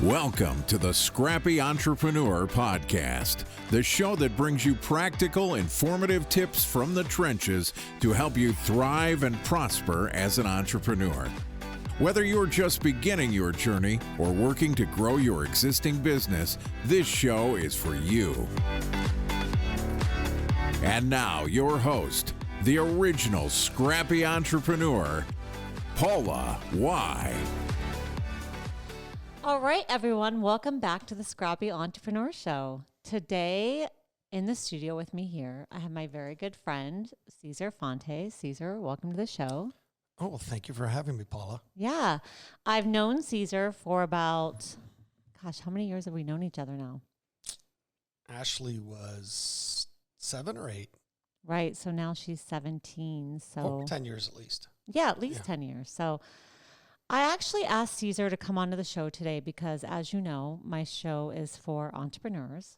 Welcome to the Scrappy Entrepreneur Podcast, the show that brings you practical, informative tips from the trenches to help you thrive and prosper as an entrepreneur. Whether you're just beginning your journey or working to grow your existing business, this show is for you. And now, your host, the original Scrappy Entrepreneur, Paula Y. All right, everyone, welcome back to the Scrappy Entrepreneur Show. Today, in the studio with me here, I have my very good friend, Caesar Fonte. Caesar, welcome to the show. Oh, well, thank you for having me, Paula. Yeah, I've known Caesar for about, how many years have we known each other now? Ashley was 7 or 8. Right, so now she's 17, so... 10 years at least. Yeah, at least 10 years. So I actually asked Caesar to come onto the show today because, as you know, my show is for entrepreneurs.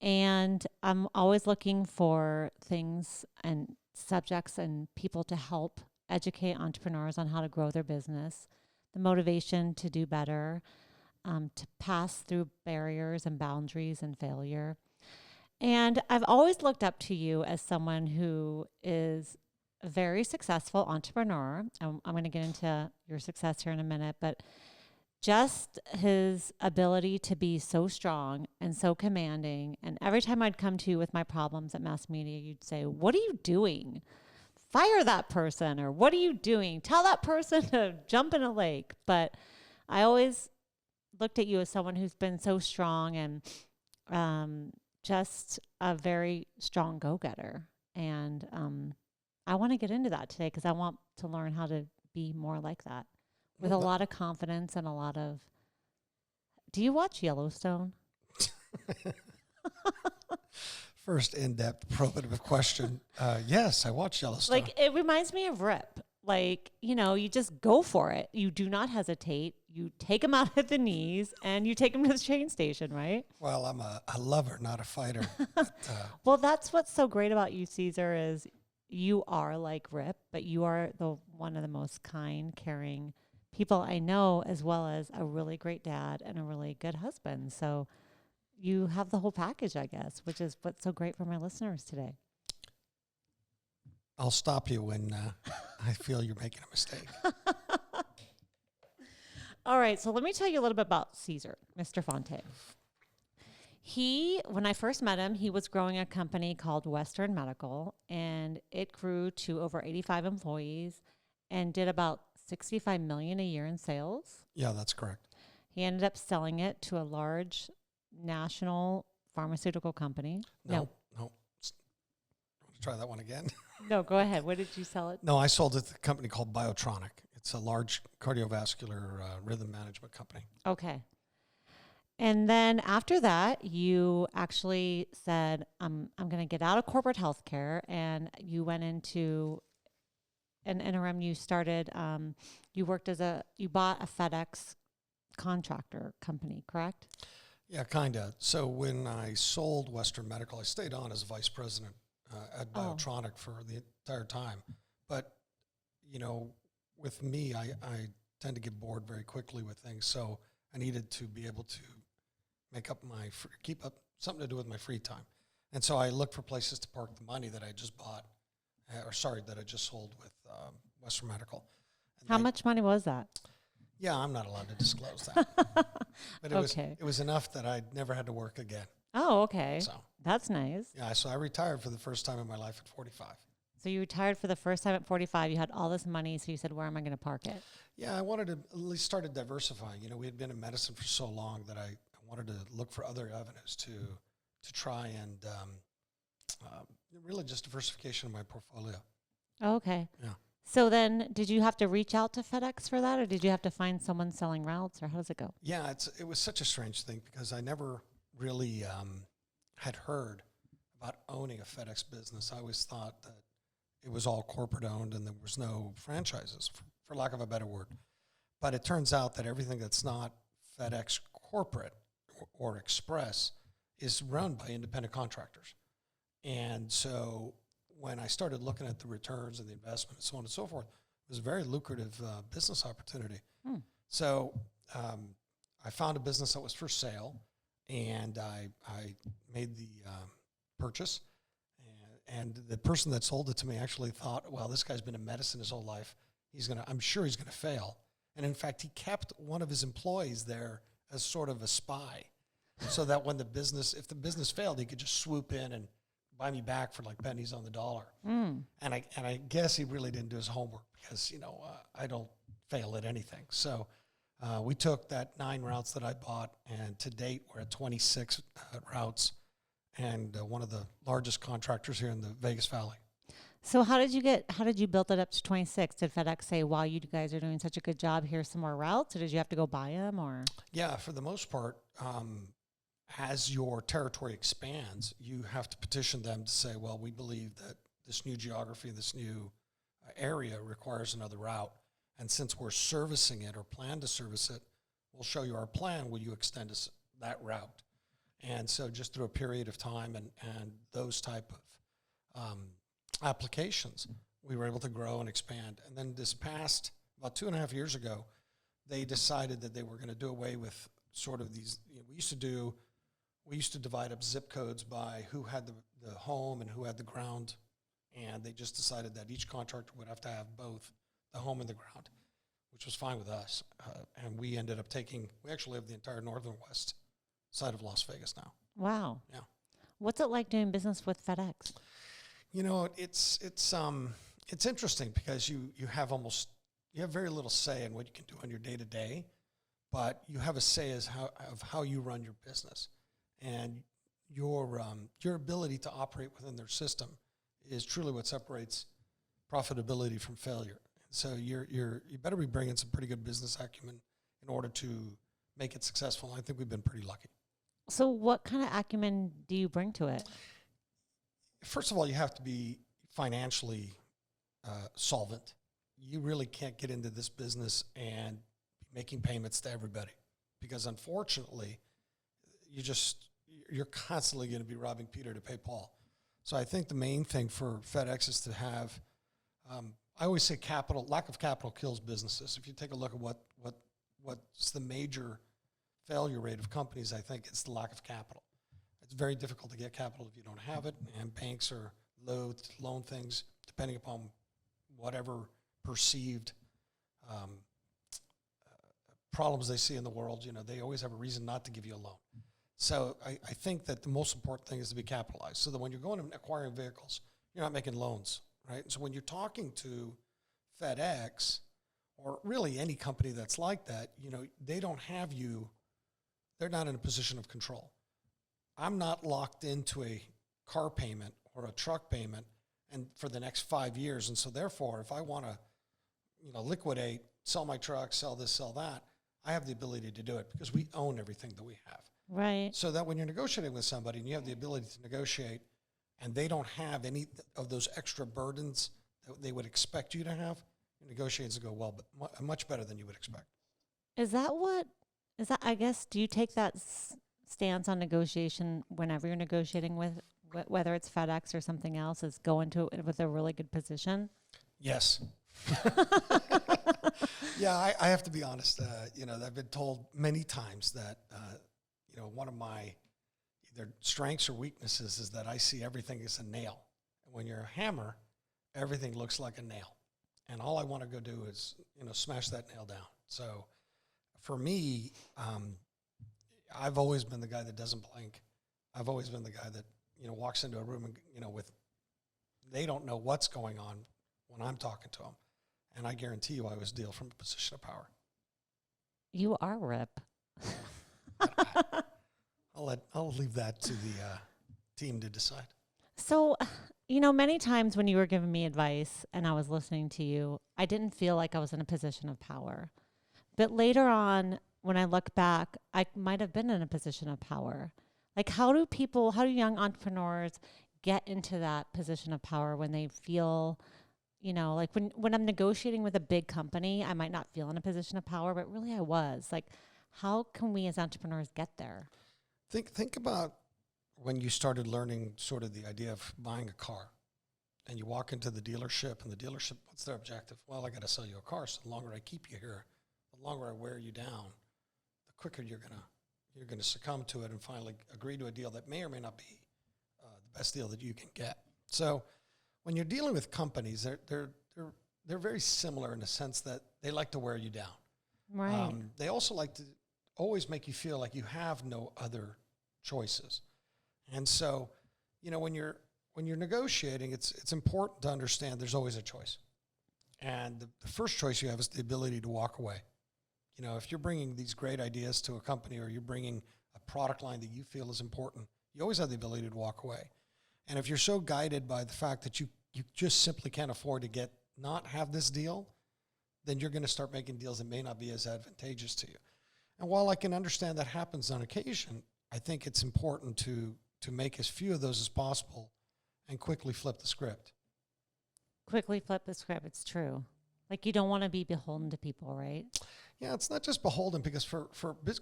And I'm always looking for things and subjects and people to help educate entrepreneurs on how to grow their business, the motivation to do better, to pass through barriers and boundaries and failure. And I've always looked up to you as someone who is a very successful entrepreneur. I'm going to get into your success here in a minute, but just his ability to be so strong and so commanding. And every time I'd come to you with my problems at MassMedia, you'd say, "What are you doing? Fire that person," or "What are you doing? Tell that person to jump in a lake." But I always looked at you as someone who's been so strong and just a very strong go-getter. And I want to get into that today because I want to learn how to be more like that with a lot of confidence and a lot of... Do you watch Yellowstone? First in-depth probative question. Yes, I watch Yellowstone. Like, it reminds me of Rip. Like, you know, you just go for it. You do not hesitate. You take them out at the knees and you take them to the train station, right? Well, I'm a lover, not a fighter. But, well, that's what's so great about you, Caesar, is you are like Rip, but you are one of the most kind, caring people I know, as well as a really great dad and a really good husband. So you have the whole package, I guess, which is what's so great for my listeners today. I'll stop you when I feel you're making a mistake. All right, so let me tell you a little bit about Caesar, Mr. Fonte. When I first met him, he was growing a company called Western Medical, and it grew to over 85 employees and did about $65 million a year in sales. Yeah, that's correct. He ended up selling it to a large national pharmaceutical company. No. Want to try that one again? No, go ahead. What did you sell it? No, I sold it to a company called Biotronic. It's a large cardiovascular rhythm management company. Okay. And then after that, you actually said, I'm going to get out of corporate healthcare. And you went into an interim. You started, you bought a Fedex contractor company, correct? Yeah, kind of. So when I sold Western Medical, I stayed on as vice president at Biotronic for the entire time. But, you know, with me, I tend to get bored very quickly with things. So I needed to be able to keep up something to do with my free time. And so I looked for places to park the money that I just bought, that I just sold with Western Medical. And How much money was that? Yeah, I'm not allowed to disclose that. But it was enough that I'd never had to work again. Oh, okay. So that's nice. Yeah, so I retired for the first time in my life at 45. So you retired for the first time at 45. You had all this money, so you said, where am I going to park it? Yeah, I wanted to at least start diversifying. You know, we had been in medicine for so long that I wanted to look for other avenues to try and really just diversification of my portfolio. Oh, okay. Yeah. So then did you have to reach out to FedEx for that, or did you have to find someone selling routes, or how does it go? Yeah, it was such a strange thing because I never really had heard about owning a FedEx business. I always thought that it was all corporate owned and there was no franchises, for lack of a better word. But it turns out that everything that's not FedEx corporate or express is run by independent contractors. And so when I started looking at the returns and the investment and so on and so forth, it was a very lucrative business opportunity. So I found a business that was for sale, and I made the purchase. And the person that sold it to me actually thought, well, this guy's been in medicine his whole life. I'm sure he's going to fail. And in fact, he kept one of his employees there as sort of a spy, so that when if the business failed, he could just swoop in and buy me back for like pennies on the dollar. And I guess he really didn't do his homework, because I don't fail at anything. So we took that 9 routes that I bought, and to date we're at 26 routes, and one of the largest contractors here in the Vegas Valley. So how did you build it up to 26? Did FedEx say, wow, you guys are doing such a good job, here's some more routes? Or did you have to go buy them? Or? Yeah, for the most part, as your territory expands, you have to petition them to say, well, we believe that this new geography, this new area requires another route. And since we're servicing it or plan to service it, we'll show you our plan. Will you extend us that route? And so just through a period of time and those type of applications, we were able to grow and expand. And then this past, about 2.5 years ago, they decided that they were going to do away with sort of these, we used to divide up zip codes by who had the home and who had the ground. And they just decided that each contractor would have to have both the home and the ground, which was fine with us. And we ended up we actually have the entire northern west side of Las Vegas now. Wow. Yeah. What's it like doing business with FedEx? It's interesting, because you have very little say in what you can do on your day to day, but you have a say of how you run your business, and your ability to operate within their system is truly what separates profitability from failure. So you better be bringing some pretty good business acumen in order to make it successful. I think we've been pretty lucky. So what kind of acumen do you bring to it? First of all, you have to be financially solvent. You really can't get into this business and be making payments to everybody, because unfortunately, you're constantly going to be robbing Peter to pay Paul. So I think the main thing for FedEx is to have, I always say lack of capital kills businesses. If you take a look at what's the major failure rate of companies, I think it's the lack of capital. It's very difficult to get capital if you don't have it, and banks are loath to loan things depending upon whatever perceived problems they see in the world. They always have a reason not to give you a loan. So I think that the most important thing is to be capitalized, so that when you're going and acquiring vehicles, you're not making loans, right? So when you're talking to FedEx, or really any company that's like that, they don't have you, they're not in a position of control. I'm not locked into a car payment or a truck payment and for the next 5 years. And so therefore, if I want to, liquidate, sell my truck, sell this, sell that, I have the ability to do it, because we own everything that we have. Right. So that when you're negotiating with somebody and you have the ability to negotiate, and they don't have any of those extra burdens that they would expect you to have, your negotiations go well, but much better than you would expect. I guess, do you take that stance on negotiation whenever you're negotiating with, whether it's FedEx or something else, is go into it with a really good position? Yes. Yeah, I have to be honest. I've been told many times that, one of my either strengths or weaknesses is that I see everything as a nail. And when you're a hammer, everything looks like a nail. And all I want to go do is, smash that nail down. So for me, I've always been the guy that doesn't blink. I've always been the guy that, walks into a room and, they don't know what's going on when I'm talking to them. And I guarantee you I always deal from a position of power. You are Rip. I'll leave that to the team to decide. So, many times when you were giving me advice and I was listening to you, I didn't feel like I was in a position of power. But later on, when I look back, I might have been in a position of power. Like, how do young entrepreneurs get into that position of power when they feel, like when I'm negotiating with a big company, I might not feel in a position of power, but really I was. Like, how can we as entrepreneurs get there? Think about when you started learning sort of the idea of buying a car, and you walk into the dealership, and the dealership, what's their objective? Well, I got to sell you a car. So the longer I keep you here, the longer I wear you down, the quicker you're gonna succumb to it and finally agree to a deal that may or may not be the best deal that you can get. So when you're dealing with companies, they're very similar in the sense that they like to wear you down. Right. They also like to always make you feel like you have no other choices. And so, when you're negotiating, it's important to understand there's always a choice. And the first choice you have is the ability to walk away. If you're bringing these great ideas to a company or you're bringing a product line that you feel is important, you always have the ability to walk away. And if you're so guided by the fact that you just simply can't afford to not have this deal, then you're going to start making deals that may not be as advantageous to you. And while I can understand that happens on occasion, I think it's important to make as few of those as possible and quickly flip the script. Quickly flip the script. It's true. Like, you don't want to be beholden to people, right? Yeah, it's not just beholden, because for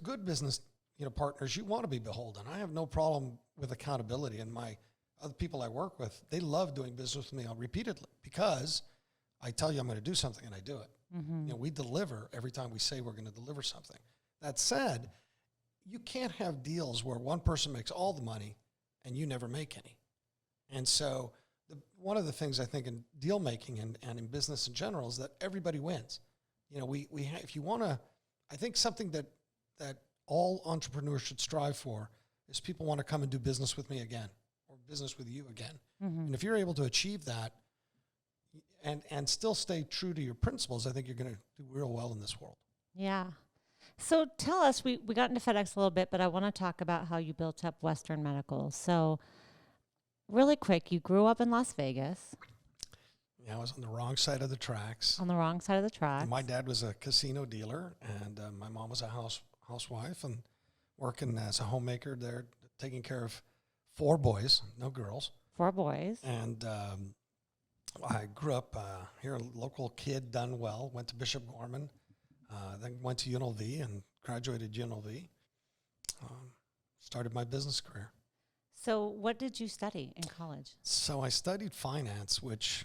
good business partners, you want to be beholden. I have no problem with accountability, and my other people I work with, they love doing business with me repeatedly because I tell you I'm going to do something and I do it. Mm-hmm. We deliver every time we say we're going to deliver something. That said, you can't have deals where one person makes all the money and you never make any. And so one of the things I think in deal making and in business in general is that everybody wins. If you want to, I think something that all entrepreneurs should strive for is people want to come and do business with me again, or business with you again. Mm-hmm. And if you're able to achieve that and still stay true to your principles, I think you're going to do real well in this world. Yeah. So tell us, we got into Fedex a little bit, but I want to talk about how you built up Western Medical. So really quick, you grew up in Las Vegas. Yeah, I was on the wrong side of the tracks. On the wrong side of the tracks. My dad was a casino dealer, and my mom was a housewife and working as a homemaker there, taking care of 4 boys, no girls. 4 boys. And I grew up here, a local kid, done well, went to Bishop Gorman, then went to UNLV and graduated UNLV, started my business career. So what did you study in college? So I studied finance, which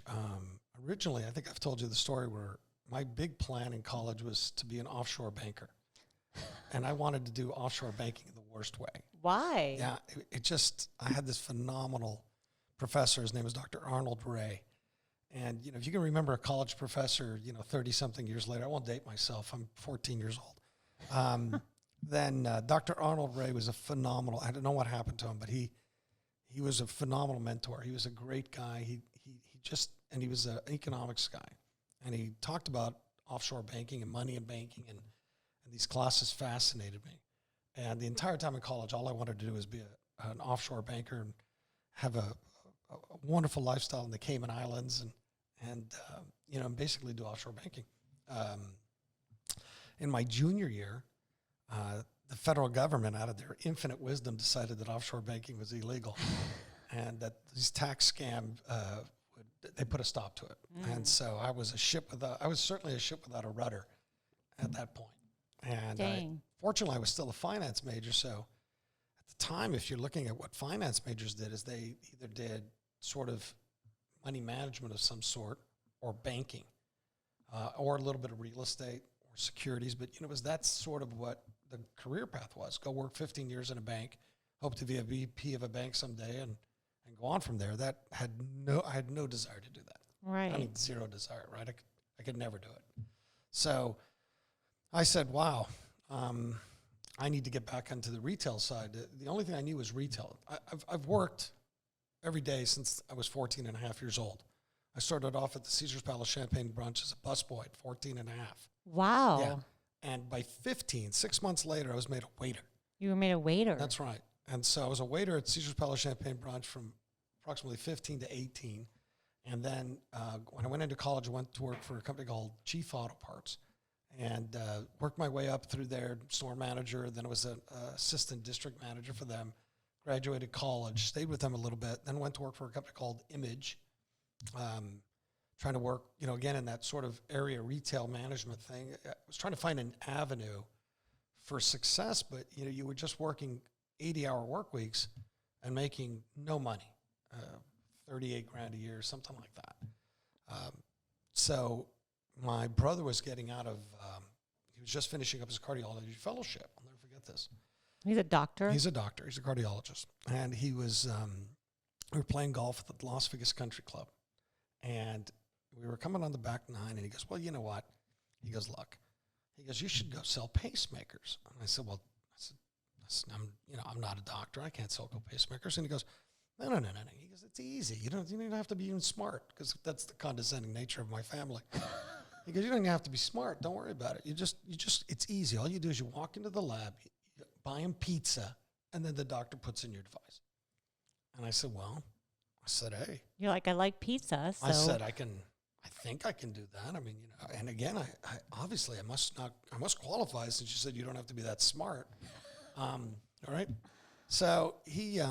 originally, I think I've told you the story where my big plan in college was to be an offshore banker. And I wanted to do offshore banking the worst way. Why? Yeah, I had this phenomenal professor. His name was Dr. Arnold Ray. And, if you can remember a college professor, 30-something years later, I won't date myself, I'm 14 years old. Then Dr. Arnold Ray was a phenomenal, I don't know what happened to him, but he was a phenomenal mentor. He was a great guy. He was an economics guy. And he talked about offshore banking and money and banking, and these classes fascinated me. And the entire time in college, all I wanted to do was be an offshore banker and have a wonderful lifestyle in the Cayman Islands and basically do offshore banking. In my junior year, the federal government, out of their infinite wisdom, decided that offshore banking was illegal and that these tax scams, they put a stop to it. And so I was certainly a ship without a rudder at that point. And fortunately, I was still a finance major. So at the time, if you're looking at what finance majors did, is they either did sort of money management of some sort or banking or a little bit of real estate or securities. But, that's sort of what the career path was. Go work 15 years in a bank, hope to be a VP of a bank someday and go on from there. I had no desire to do that. Right. I mean, zero desire, right? I could never do it. So I said, wow, I need to get back into the retail side. The only thing I knew was retail. I've worked every day since I was 14 and a half years old. I started off at the Caesar's Palace Champagne brunch as a busboy at 14 and a half. Wow. Yeah. And by 15, 6 months later, I was made a waiter. You were made a waiter? That's right. And so I was a waiter at Caesar's Palace Champagne brunch from approximately 15 to 18. And then when I went into college, I went to work for a company called Chief Auto Parts and worked my way up through there, store manager. Then I was an assistant district manager for them. Graduated college, stayed with them a little bit, then went to work for a company called Image, trying to work, again, in that sort of area retail management thing. I was trying to find an avenue for success, but, you were just working 80-hour work weeks and making no money, 38 grand a year, something like that. So my brother was getting out of, he was just finishing up his cardiology fellowship. I'll never forget this. He's a doctor? He's a doctor. He's a cardiologist. And he was, we were playing golf at the Las Vegas Country Club. And we were coming on the back nine, and he goes, well, you know what? He goes, look. He goes, you should go sell pacemakers. And I said, well, I'm not a doctor. I can't sell pacemakers. And he goes, no. He goes, it's easy. You don't have to be even smart, because that's the condescending nature of my family. He goes, you don't even have to be smart. Don't worry about it. It's easy. All you do is you walk into the lab, you buy him pizza, and then the doctor puts in your device. And I said, hey. You're like, I like pizza. So. I said, I think I can do that. I mean, and again, I obviously I must qualify, since you said you don't have to be that smart. All right. So he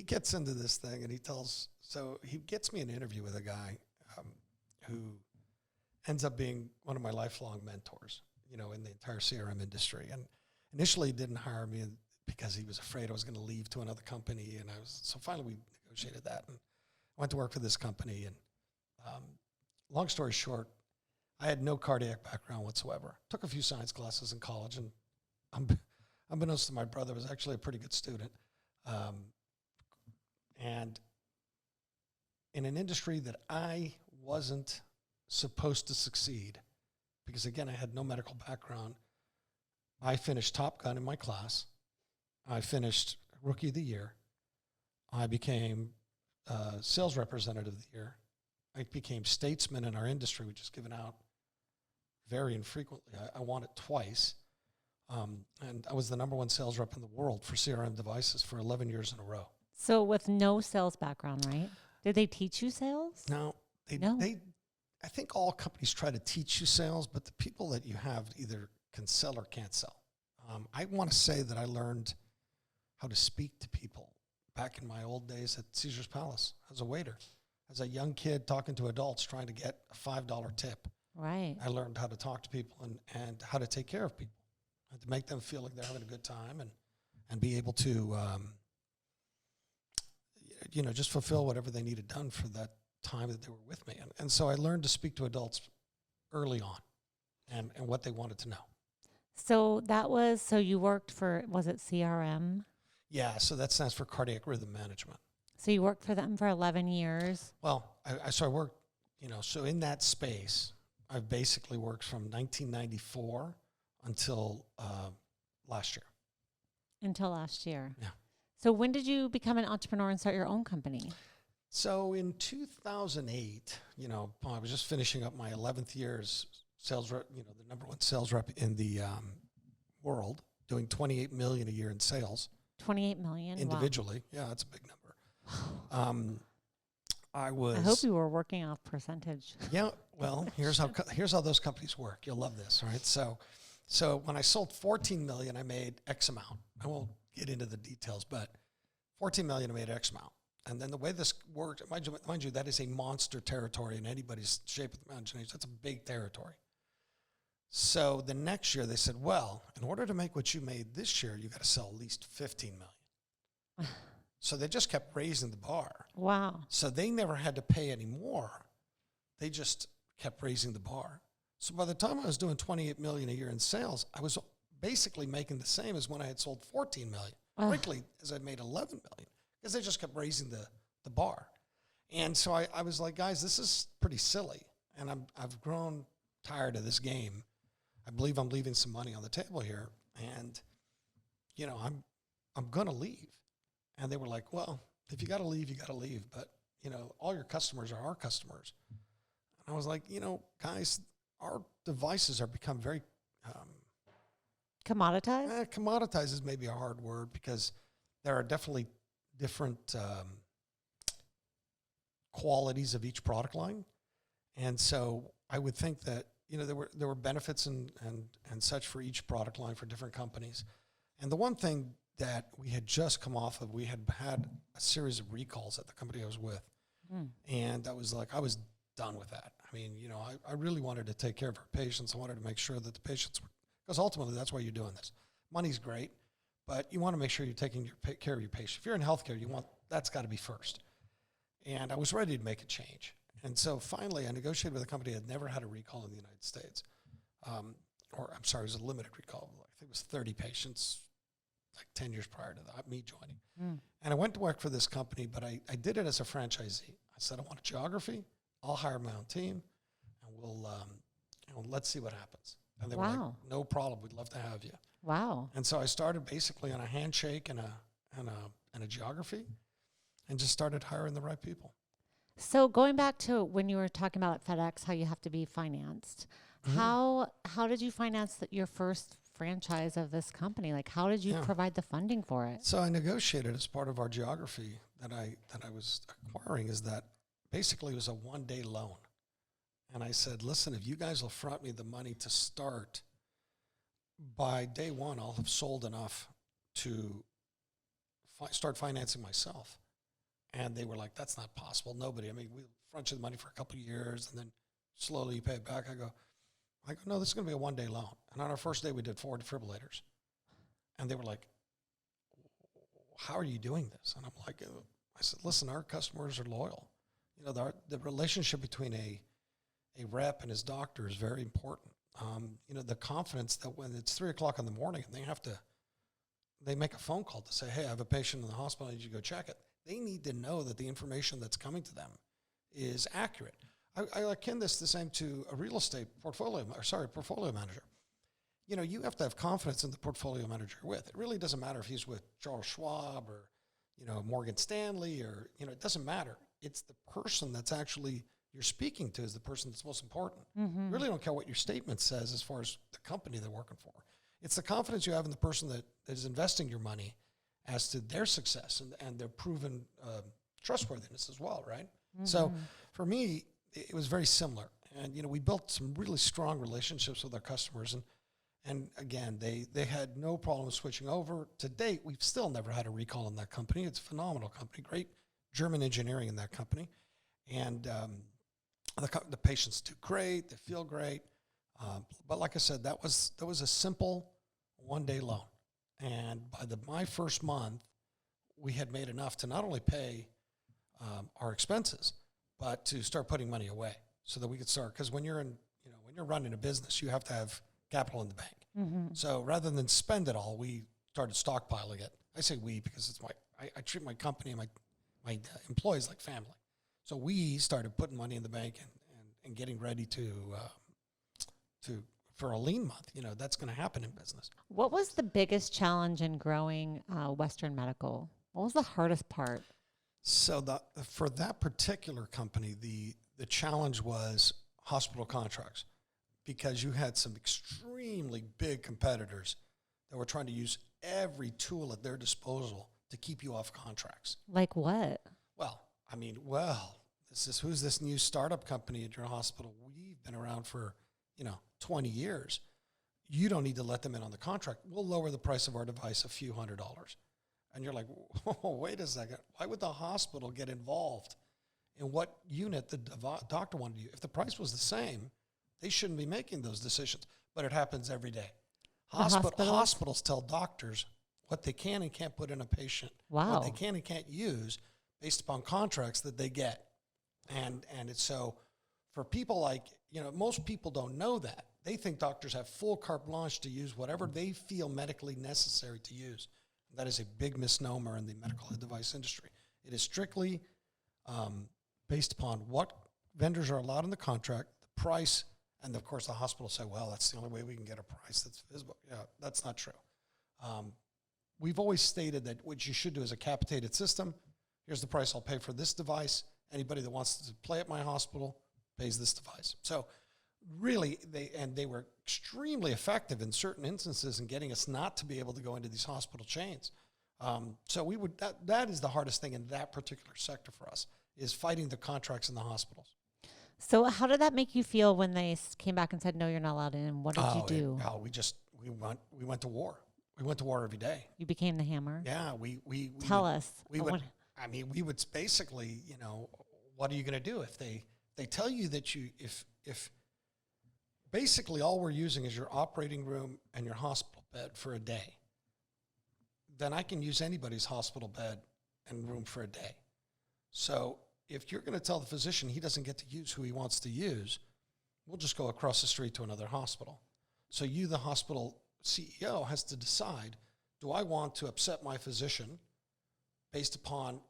gets into this thing, and he gets me an interview with a guy who ends up being one of my lifelong mentors, in the entire CRM industry. And initially he didn't hire me because he was afraid I was going to leave to another company. And so finally we negotiated that, and I went to work for this company. And long story short, I had no cardiac background whatsoever. Took a few science classes in college, and unbeknownst to my brother, was actually a pretty good student. And in an industry that I wasn't supposed to succeed, because again, I had no medical background, I finished Top Gun in my class. I finished Rookie of the Year. I became Sales Representative of the Year. I became Statesman in our industry, which is given out very infrequently. I won it twice. And I was the number one sales rep in the world for CRM devices for 11 years in a row. So with no sales background, right? Did they teach you sales? No. I think all companies try to teach you sales, but the people that you have either can sell or can't sell. I want to say that I learned how to speak to people back in my old days at Caesar's Palace as a waiter. As a young kid talking to adults trying to get a $5 tip. Right. I learned how to talk to people and how to take care of people, and to make them feel like they're having a good time, and be able to, just fulfill whatever they needed done for that time that they were with me. And so I learned to speak to adults early on and what they wanted to know. So you worked for, was it CRM? Yeah, so that stands for Cardiac Rhythm Management. So you worked for them for 11 years? Well, I worked, so in that space, I've basically worked from 1994 until last year. Until last year. Yeah. So when did you become an entrepreneur and start your own company? So in 2008, I was just finishing up my 11th year as sales rep, the number one sales rep in the world, doing $28 million a year in sales. 28 million individually. Wow. Yeah, that's a big number. I hope you were working off percentage. Yeah, well, here's how those companies work. You'll love this, right? So when I sold 14 million, I made X amount. I won't get into the details, but 14 million, I made X amount. And then the way this works, mind you, that is a monster territory in anybody's shape of the imagination. That's a big territory. So the next year they said, well, in order to make what you made this year, you got to sell at least 15 million. So they just kept raising the bar. Wow. So they never had to pay any more. They just kept raising the bar. So by the time I was doing 28 million a year in sales, I was basically making the same as when I had sold 14 million. Frankly, as I made 11 million, because they just kept raising the bar. And so I was like, guys, this is pretty silly. And I've grown tired of this game. I believe I'm leaving some money on the table here. And, I'm going to leave. And they were like, well, if you got to leave, you got to leave. But, all your customers are our customers. And I was like, guys, our devices are become very... commoditized? Commoditized is maybe a hard word, because there are definitely different qualities of each product line. And so I would think that, there were benefits and such for each product line for different companies. And the one thing that we had just come off of, we had a series of recalls at the company I was with. And I was done with that. I mean, I really wanted to take care of our patients. I wanted to make sure that the patients, because ultimately that's why you're doing this. Money's great, but you want to make sure you're taking care of your patient. If you're in healthcare, that's got to be first. And I was ready to make a change. And so finally I negotiated with a company that had never had a recall in the United States. It was a limited recall. I think it was 30 patients, like 10 years prior to that, me joining. And I went to work for this company, but I did it as a franchisee. I said, I want a geography. I'll hire my own team, and we'll let's see what happens. And they were like, no problem. We'd love to have you. Wow. And so I started basically on a handshake and a geography, and just started hiring the right people. So going back to when you were talking about at FedEx, how you have to be financed, how did you finance your first franchise of this company? Like, how did you provide the funding for it? So I negotiated as part of our geography that I was acquiring, is that basically it was a 1-day loan. And I said, listen, if you guys will front me the money to start, by day one, I'll have sold enough to start financing myself. And they were like, that's not possible. Nobody. I mean, we'll front you the money for a couple of years and then slowly you pay it back. I go, no, this is going to be a 1-day loan. And on our first day, we did 4 defibrillators. And they were like, how are you doing this? And I'm like, I said, listen, our customers are loyal. You know, the relationship between a rep and his doctor is very important. You know, the confidence that when it's 3 o'clock in the morning and they make a phone call to say, hey, I have a patient in the hospital, I need you to go check it. They need to know that the information that's coming to them is accurate. I akin this the same to a real estate portfolio manager. You know, you have to have confidence in the portfolio manager you're with. It really doesn't matter if he's with Charles Schwab or, you know, Morgan Stanley or, you know, it doesn't matter. It's the person that's actually you're speaking to is the person that's most important. You really don't care what your statement says as far as the company they're working for. It's the confidence you have in the person that is investing your money as to their success and their proven trustworthiness as well, right? So for me, it was very similar. And, you know, we built some really strong relationships with our customers. And again, they had no problem switching over. To date, we've still never had a recall in that company. It's a phenomenal company, great German engineering in that company. And the patients do great, they feel great. But like I said, that was a simple 1-day loan. And by my first month, we had made enough to not only pay our expenses, but to start putting money away so that we could start. Because when you're running a business, you have to have capital in the bank. So rather than spend it all, we started stockpiling it. I say we because I treat my company and my employees like family. So we started putting money in the bank and getting ready for a lean month. You know, that's going to happen in business. What was the biggest challenge in growing Western Medical? What was the hardest part? So for that particular company, the challenge was hospital contracts, because you had some extremely big competitors that were trying to use every tool at their disposal to keep you off contracts. Like what? Who's this new startup company at your hospital? We've been around for, 20 years. You don't need to let them in on the contract. We'll lower the price of our device a few $100. And you're like, whoa, wait a second. Why would the hospital get involved in what unit the doctor wanted to use? If the price was the same, they shouldn't be making those decisions. But it happens every day. Hospitals tell doctors what they can and can't put in a patient, what they can and can't use based upon contracts that they get. And it's so for people like, most people don't know that. They think doctors have full carte blanche to use whatever they feel medically necessary to use. That is a big misnomer in the medical device industry. It is strictly based upon what vendors are allowed in the contract, the price, and of course the hospitals say, well, that's the only way we can get a price that's visible. Yeah, that's not true. We've always stated that what you should do is a capitated system. Here's the price I'll pay for this device. Anybody that wants to play at my hospital pays this device. So really, they were extremely effective in certain instances in getting us not to be able to go into these hospital chains. So that is the hardest thing in that particular sector for us, is fighting the contracts in the hospitals. So how did that make you feel when they came back and said, no, you're not allowed in? What did you do? We went to war. We went to war every day. You became the hammer? Yeah. Tell us. We would basically, what are you going to do if they tell you that if basically all we're using is your operating room and your hospital bed for a day, then I can use anybody's hospital bed and room for a day. So if you're going to tell the physician he doesn't get to use who he wants to use, we'll just go across the street to another hospital. So the hospital CEO has to decide, do I want to upset my physician based upon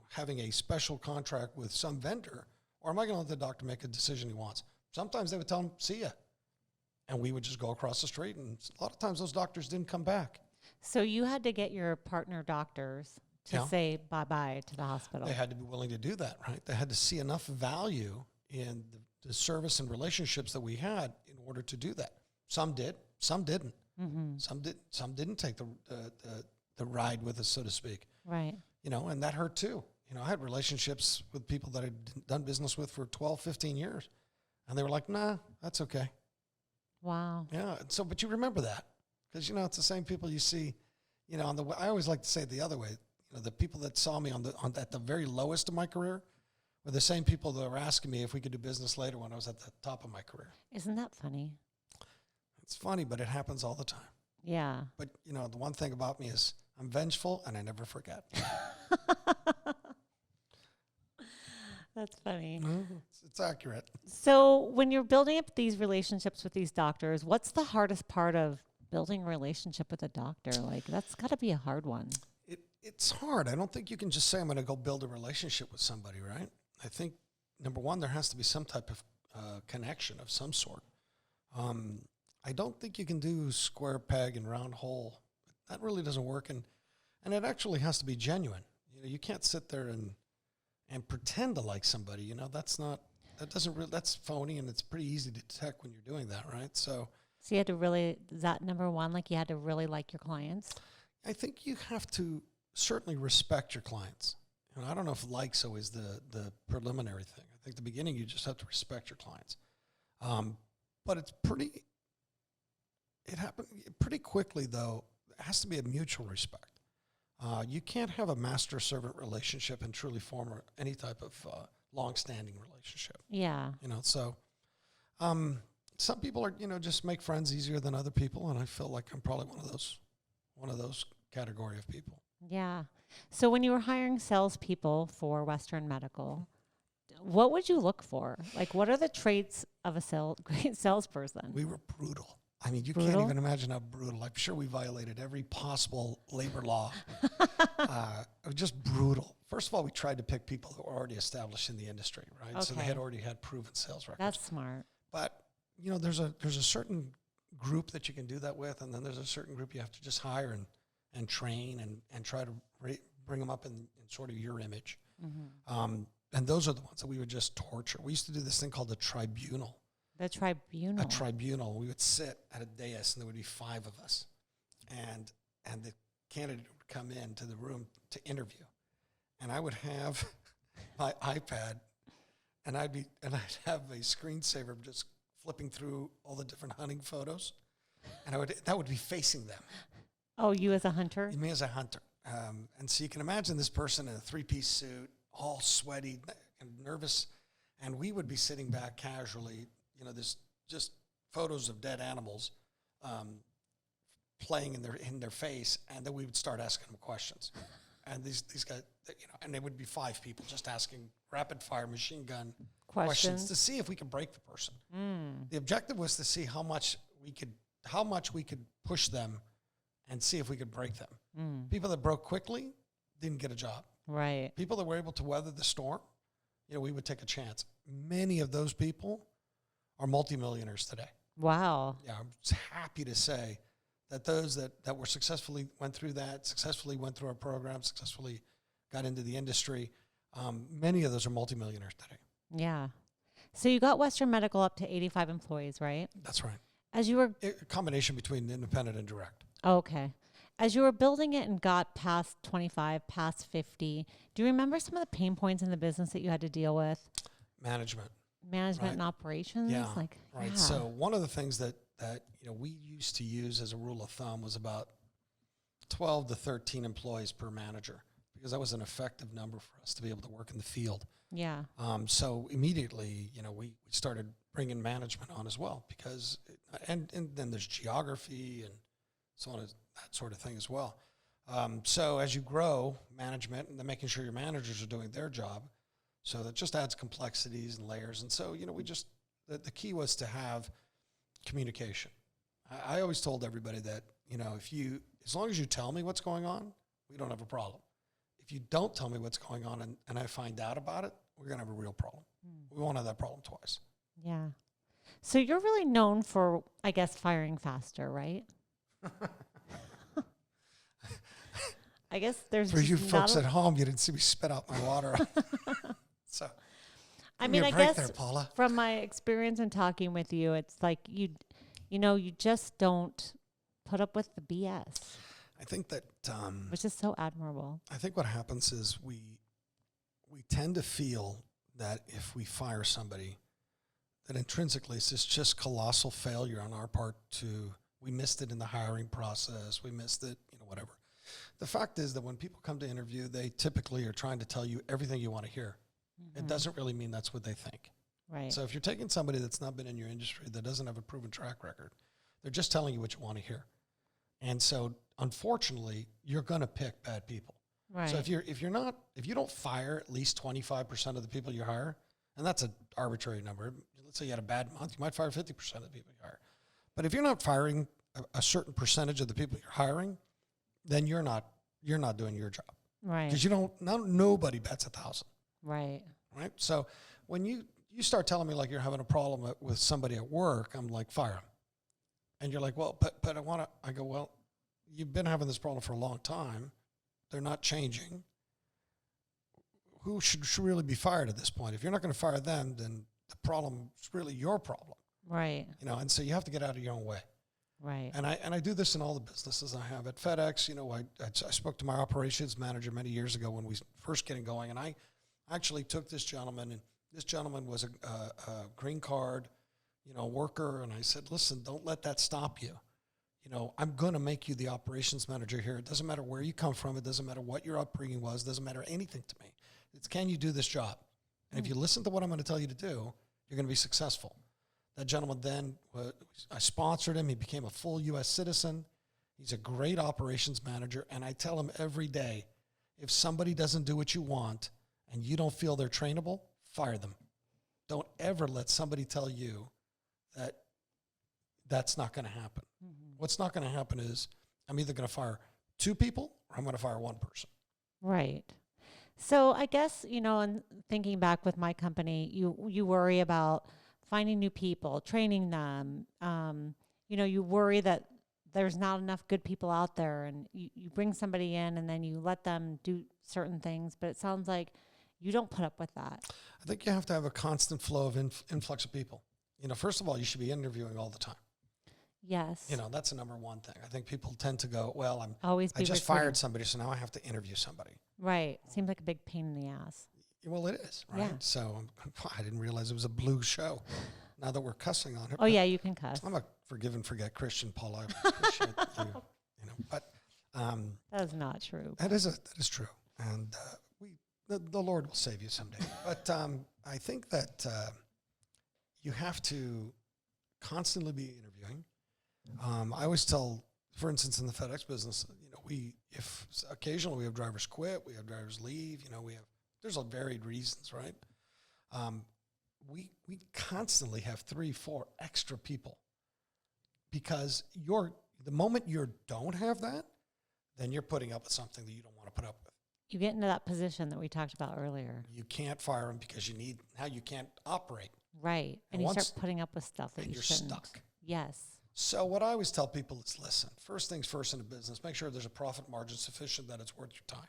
having a special contract with some vendor, or am I going to let the doctor make a decision he wants? Sometimes they would tell him, see ya. And we would just go across the street, and a lot of times those doctors didn't come back. So you had to get your partner doctors to say bye-bye to the hospital. They had to be willing to do that, right? They had to see enough value in the service and relationships that we had in order to do that. Some did, some didn't. Mm-hmm. Some didn't take the ride with us, so to speak. Right. And that hurt too. I had relationships with people that I'd done business with for 12, 15 years. And they were like, nah, that's okay. Wow. Yeah. So, but you remember that because, it's the same people you see, I always like to say it the other way. The people that saw me at the very lowest of my career were the same people that were asking me if we could do business later when I was at the top of my career. Isn't that funny? It's funny, but it happens all the time. Yeah. But, the one thing about me is I'm vengeful and I never forget. That's funny. It's accurate. So when you're building up these relationships with these doctors, what's the hardest part of building a relationship with a doctor? Like, that's got to be a hard one. It's hard. I don't think you can just say I'm going to go build a relationship with somebody, right? I think, number one, there has to be some type of connection of some sort. I don't think you can do square peg and round hole. That really doesn't work. And it actually has to be genuine. You can't sit there and pretend to like somebody. That's phony, and it's pretty easy to detect when you're doing that, right? So you had to really, is that number one? Like, you had to really like your clients? I think you have to certainly respect your clients. I don't know if like's always the preliminary thing. I think the beginning you just have to respect your clients. But it happened pretty quickly, though. It has to be a mutual respect. You can't have a master-servant relationship and truly form any type of long-standing relationship. Yeah. So some people are, just make friends easier than other people, and I feel like I'm probably one of those category of people. Yeah. So when you were hiring salespeople for Western Medical, what would you look for? Like, what are the traits of a great salesperson? We were brutal. I mean, you Brutal? can't even imagine how brutal. I'm sure we violated every possible labor law. It was just brutal. First of all, we tried to pick people that were already established in the industry, right? Okay. So they had already had proven sales records. That's smart. But, there's a certain group that you can do that with, and then there's a certain group you have to just hire and train and try to bring them up in sort of your image. Mm-hmm. And those are the ones that we would just torture. We used to do this thing called the tribunal. The tribunal. A tribunal. We would sit at a dais, and there would be 5 of us, and the candidate would come into the room to interview, and I would have my iPad, and I'd have a screensaver just flipping through all the different hunting photos, and that would be facing them. Oh, you as a hunter? Me as a hunter. And so you can imagine this person in a 3-piece suit, all sweaty and nervous, and we would be sitting back casually. There's just photos of dead animals playing in their face, and then we would start asking them questions. And these guys, and they would be 5 people just asking rapid fire machine gun questions to see if we could break the person. The objective was to see how much we could push them and see if we could break them. People that broke quickly didn't get a job. Right. People that were able to weather the storm, we would take a chance. Many of those people are multimillionaires today. Wow. Yeah, I'm happy to say that those that were successfully went through our program, successfully got into the industry, many of those are multimillionaires today. Yeah. So you got Western Medical up to 85 employees, right? That's right. As you were... A combination between independent and direct. Okay. As you were building it and got past 25, past 50, do you remember some of the pain points in the business that you had to deal with? Management Right. And operations? Yeah. Right. Yeah. So one of the things that we used to use as a rule of thumb was about 12 to 13 employees per manager, because that was an effective number for us to be able to work in the field. Yeah. So immediately, we started bringing management on as well, because and then there's geography and so on, that sort of thing as well. So as you grow management, and then making sure your managers are doing their job, so that just adds complexities and layers. And so, the key was to have communication. I always told everybody that as long as you tell me what's going on, we don't have a problem. If you don't tell me what's going on and I find out about it, we're going to have a real problem. We won't have that problem twice. Yeah. So you're really known for, I guess, firing faster, right? I guess there's for you folks at home, you didn't see me spit out my water. So, I mean, I guess guess there, Paula. From my experience in talking with you, it's like you just don't put up with the BS. I think that which is so admirable. I think what happens is we tend to feel that if we fire somebody, that intrinsically it's just colossal failure on our part we missed it in the hiring process, we missed it, whatever. The fact is that when people come to interview, they typically are trying to tell you everything you want to hear. Mm-hmm. It doesn't really mean that's what they think. Right. So if you're taking somebody that's not been in your industry, that doesn't have a proven track record, they're just telling you what you want to hear. And so unfortunately, you're going to pick bad people. Right. So if you don't fire at least 25% of the people you hire, and that's an arbitrary number. Let's say you had a bad month, you might fire 50% of the people you hire. But if you're not firing a certain percentage of the people you're hiring, then you're not doing your job. Right. Because nobody bets 1,000. Right. Right. So when you start telling me like you're having a problem with somebody at work, I'm like, fire them. And you're like, well, but I go, well, you've been having this problem for a long time. They're not changing. Who should really be fired at this point? If you're not going to fire them, then the problem is really your problem. Right. And so you have to get out of your own way. Right. And I do this in all the businesses I have. At Fedex, I spoke to my operations manager many years ago when we first getting going, and I actually took this gentleman, and this gentleman was a green card, worker, and I said, listen, don't let that stop you. I'm going to make you the operations manager here. It doesn't matter where you come from. It doesn't matter what your upbringing was. It doesn't matter anything to me. It's, can you do this job? And if you listen to what I'm going to tell you to do, you're going to be successful. That gentleman then, I sponsored him. He became a full U.S. citizen. He's a great operations manager. And I tell him every day, if somebody doesn't do what you want and you don't feel they're trainable, fire them. Don't ever let somebody tell you that that's not going to happen. Mm-hmm. What's not going to happen is I'm either going to fire 2 people or I'm going to fire 1 person. Right. So I guess, in thinking back with my company, you worry about finding new people, training them. You worry that there's not enough good people out there, and you bring somebody in and then you let them do certain things. But it sounds like you don't put up with that. I think you have to have a constant flow of influx of people. First of all, you should be interviewing all the time. Yes. That's the number one thing. I think people tend to go, well, I just fired somebody, so now I have to interview somebody. Right. Seems like a big pain in the ass. Well, it is, right? Yeah. So I didn't realize it was a blue show. Now that we're cussing on it. Oh, yeah, you can cuss. I'm a forgive and forget Christian, Paula. I appreciate you. But that is not true. That is true. And the Lord will save you someday. But I think that you have to constantly be interviewing. I always tell, for instance, in the FedEx business, if occasionally we have drivers quit, we have drivers leave, there's a varied reasons, right? We constantly have 3, 4 extra people because the moment you don't have that, then you're putting up with something that you don't want to put up with. You get into that position that we talked about earlier. You can't fire them because you can't operate. Right. And you start putting up with stuff that you shouldn't. You're stuck. Yes. So what I always tell people is, listen, first things first in a business, make sure there's a profit margin sufficient that it's worth your time.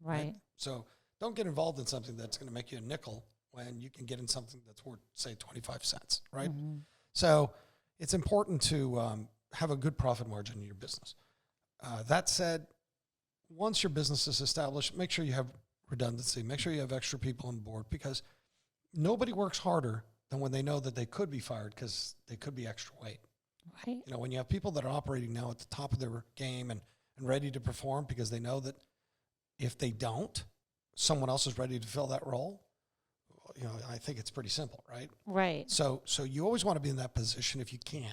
Right. So don't get involved in something that's going to make you a nickel when you can get in something that's worth, say, 25 cents, right? Mm-hmm. So it's important to have a good profit margin in your business. That said, once your business is established, make sure you have redundancy. Make sure you have extra people on board because nobody works harder than when they know that they could be fired because they could be extra weight. Right. When you have people that are operating now at the top of their game and ready to perform because they know that if they don't, someone else is ready to fill that role. I think it's pretty simple, right? Right. So you always want to be in that position if you can.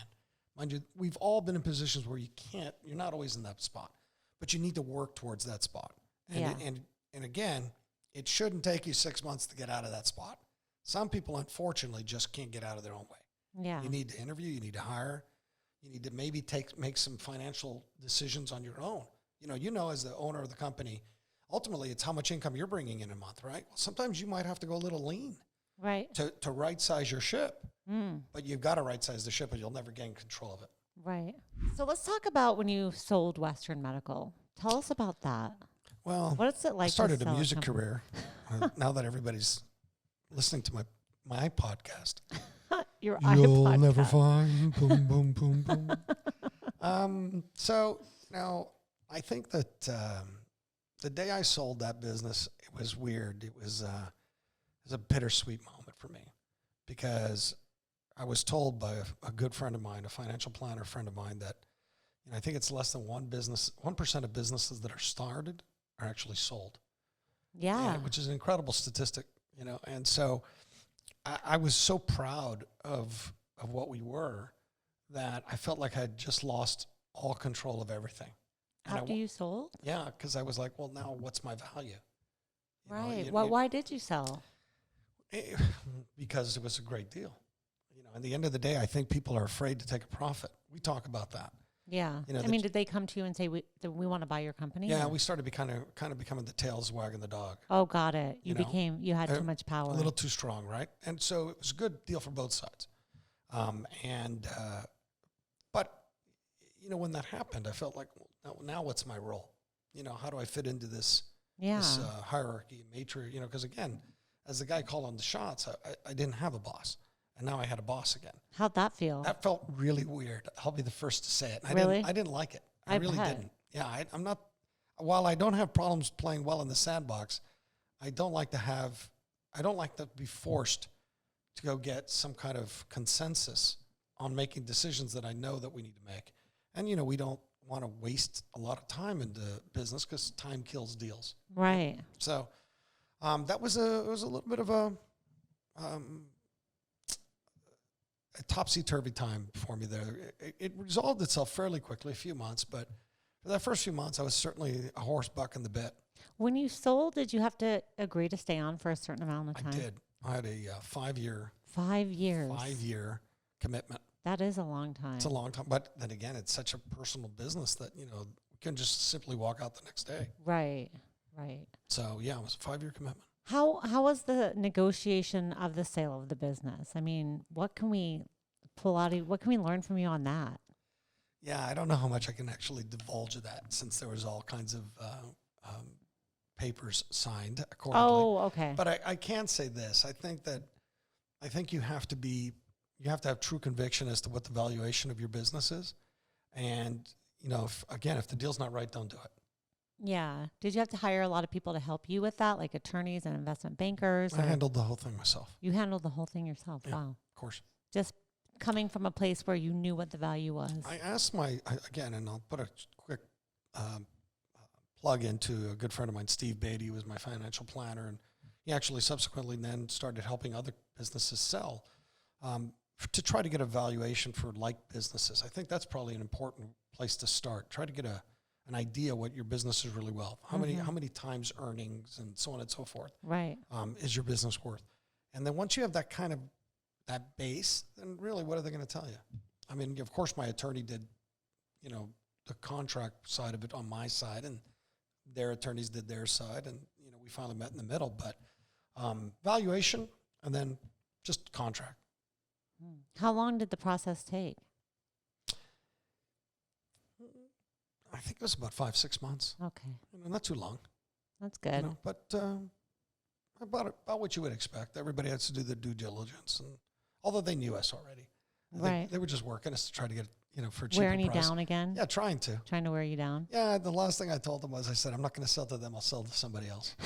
Mind you, we've all been in positions where you're not always in that spot, but you need to work towards that spot. And again, it shouldn't take you 6 months to get out of that spot. Some people, unfortunately, just can't get out of their own way. Yeah. You need to interview, you need to hire, You need to maybe make some financial decisions on your own. As the owner of the company, ultimately it's how much income you're bringing in a month, right? Well, sometimes you might have to go a little lean, right, to right size your ship. But you've got to right size the ship, or you'll never gain control of it. right. So let's talk about when you sold Western Medical. Tell us about that. Well, What's it like? I started to a sell music company? career. Now that everybody's listening to my podcast, Your you'll iPodcast. never find boom, boom, boom, boom. So now I think that the day I sold that business, it was weird. It was a bittersweet moment for me, because I was told by a good friend of mine, a financial planner friend of mine, that I think it's less than 1% of businesses that are started are actually sold. Yeah. Which is an incredible statistic, And so I was so proud of what we were, that I felt like I had just lost all control of everything. After you sold? Yeah, because I was like, well, now what's my value? Right. Why did you sell? Because it was a great deal. At the end of the day, I think people are afraid to take a profit. We talk about that. Yeah. Did they come to you and say, we want to buy your company? Yeah, or? we started kind of becoming the tails wagging the dog. Oh, got it. You had too much power. A little too strong, right? And so it was a good deal for both sides. But when that happened, I felt like, well, now what's my role? How do I fit into this hierarchy, matrix? Because again, as the guy calling the shots, I didn't have a boss. And now I had a boss again. How'd that feel? That felt really weird. I'll be the first to say it. Really? I didn't like it. I I really bet. didn't. Yeah, I'm not. While I don't have problems playing well in the sandbox, I don't like to be forced to go get some kind of consensus on making decisions that I know that we need to make. And we don't want to waste a lot of time into business, because time kills deals. Right. So it was a little bit of a topsy-turvy time for me there. It resolved itself fairly quickly, a few months, but for that first few months, I was certainly a horse bucking the bit. When you sold, did you have to agree to stay on for a certain amount of time? I did. I had a 5-year 5 years. 5-year commitment. That is a long time. It's a long time, but then again, it's such a personal business that, we can just simply walk out the next day. Right, right. So yeah, it was a 5-year commitment. How was the negotiation of the sale of the business? I mean, what can we pull out? What can we learn from you on that? Yeah, I don't know how much I can actually divulge of that, since there was all kinds of papers signed accordingly. Oh, okay. But I can say this. I think you have to have true conviction as to what the valuation of your business is. And, if the deal's not right, don't do it. Yeah. Did you have to hire a lot of people to help you with that, like attorneys and investment bankers? I handled the whole thing myself. You handled the whole thing yourself. Yeah, Wow. of course. Just coming from a place where you knew what the value was. I asked again, and I'll put a quick plug into a good friend of mine, Steve Beatty, who was my financial planner, and he actually subsequently then started helping other businesses sell, to try to get a valuation for like businesses. I think that's probably an important place to start. Try to get an idea what your business is really worth. How many times earnings and so on and so forth. Right. Is your business worth? And then once you have that base, then really what are they going to tell you? I mean, of course, my attorney did, the contract side of it on my side, and their attorneys did their side, and we finally met in the middle. But valuation, and then just contract. How long did the process take? I think it was about 5-6 months. Okay. Not too long. That's good. But about what you would expect. Everybody has to do their due diligence, and although they knew us already, Right. They were just working us to try to get for a cheaper Wearing you price. down again? Yeah, trying to. Trying to wear you down? Yeah, the last thing I told them was, I said, I'm not going to sell to them. I'll sell to somebody else.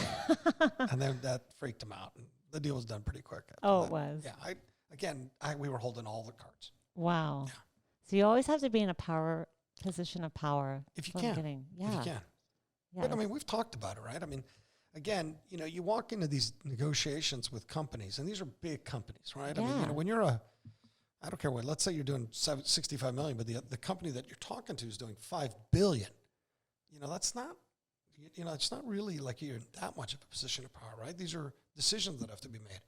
And then that freaked them out. And the deal was done pretty quick. Oh, it was? Yeah. We were holding all the cards. Wow. Yeah. So you always have to be in a position of power. If you from can. the beginning. Yeah. If you can. Yeah. But I mean, we've talked about it, right? I mean, again, you walk into these negotiations with companies, and these are big companies, right? I mean, when you're I don't care what, let's say you're doing 65 million, but the company that you're talking to is doing 5 billion. That's not, it's not really like you're in that much of a position of power, right? These are decisions that have to be made.